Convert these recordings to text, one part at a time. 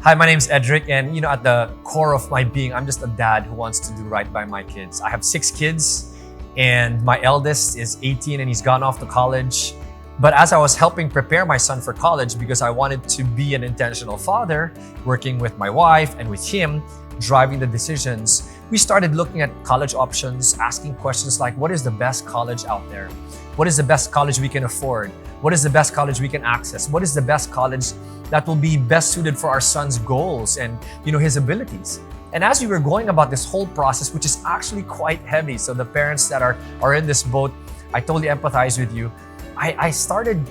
Hi, my name's Edric, and at the core of my being, I'm just a dad who wants to do right by my kids. I have 6 kids, and my eldest is 18 and he's gone off to college. But as I was helping prepare my son for college, because I wanted to be an intentional father, working with my wife and with him, driving the decisions, we started looking at college options, asking questions like, what is the best college out there? What is the best college we can afford? What is the best college we can access? What is the best college that will be best suited for our son's goals and his abilities? And as we were going about this whole process, which is actually quite heavy, so the parents that are in this boat, I totally empathize with you. I started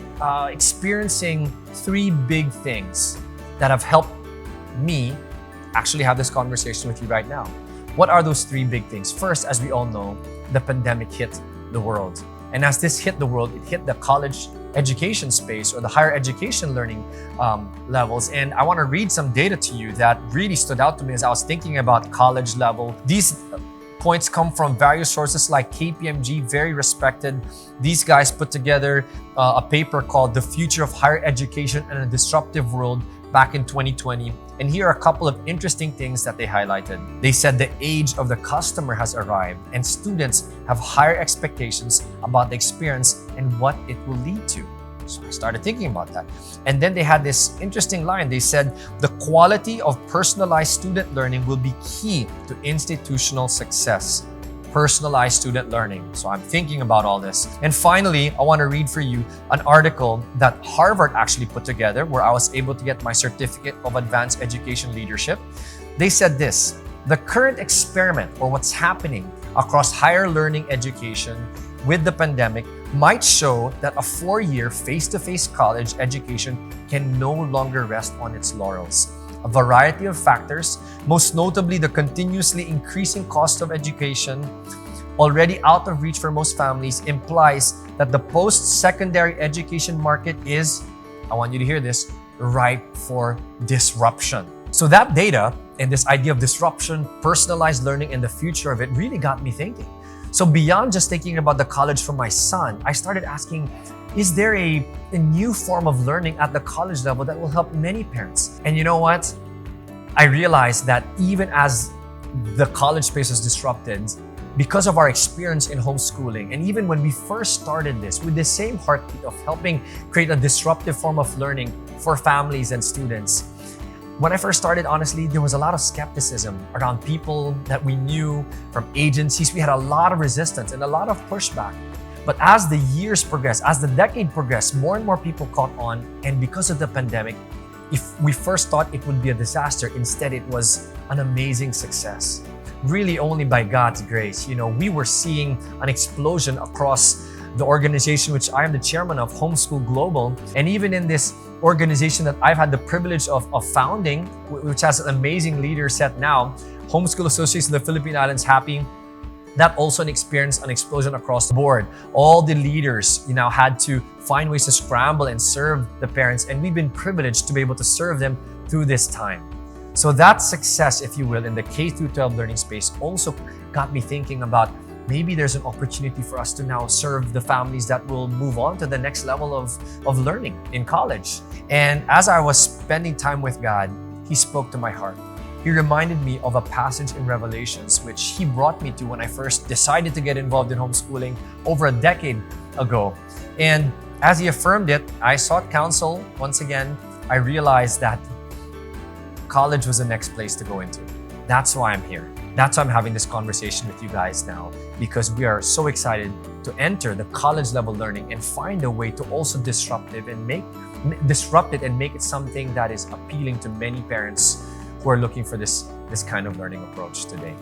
experiencing 3 big things that have helped me actually have this conversation with you right now. What are those 3 big things? First, as we all know, the pandemic hit the world. And as this hit the world, it hit the college education space or the higher education learning levels. And I want to read some data to you that really stood out to me as I was thinking about college level. These points come from various sources like KPMG, very respected. These guys put together a paper called The Future of Higher Education in a Disruptive World back in 2020. And here are a couple of interesting things that they highlighted. They said the age of the customer has arrived and students have higher expectations about the experience and what it will lead to. So I started thinking about that. And then they had this interesting line. They said the quality of personalized student learning will be key to institutional success. Personalized student learning. So I'm thinking about all this. And finally, I want to read for you an article that Harvard actually put together where I was able to get my certificate of advanced education leadership. They said this: the current experiment, or what's happening across higher learning education with the pandemic, might show that a 4-year face-to-face college education can no longer rest on its laurels. A variety of factors, most notably the continuously increasing cost of education, already out of reach for most families, implies that the post-secondary education market is, I want you to hear this, ripe for disruption. So that data and this idea of disruption, personalized learning, and the future of it really got me thinking. So beyond just thinking about the college for my son, I started asking, is there a new form of learning at the college level that will help many parents? And you know what? I realized that even as the college space was disrupted, because of our experience in homeschooling, and even when we first started this with the same heartbeat of helping create a disruptive form of learning for families and students, when I first started, honestly, there was a lot of skepticism around people that we knew from agencies. We had a lot of resistance and a lot of pushback. But as the years progressed, as the decade progressed, more and more people caught on. And because of the pandemic, if we first thought it would be a disaster, instead it was an amazing success. Really only by God's grace. We were seeing an explosion across the organization, which I am the chairman of, Homeschool Global. And even in this organization that I've had the privilege of founding, which has an amazing leader set now, Homeschool Association of the Philippine Islands, HAPI, that also experienced an explosion across the board. All the leaders, had to find ways to scramble and serve the parents, and we've been privileged to be able to serve them through this time. So that success, if you will, in the K-12 learning space also got me thinking about maybe there's an opportunity for us to now serve the families that will move on to the next level of learning in college. And as I was spending time with God, He spoke to my heart. He reminded me of a passage in Revelations, which He brought me to when I first decided to get involved in homeschooling over a decade ago. And as He affirmed it, I sought counsel. Once again, I realized that college was the next place to go into. That's why I'm here. That's why I'm having this conversation with you guys now, because we are so excited to enter the college level learning and find a way to also disrupt it and make it something that is appealing to many parents who are looking for this kind of learning approach today.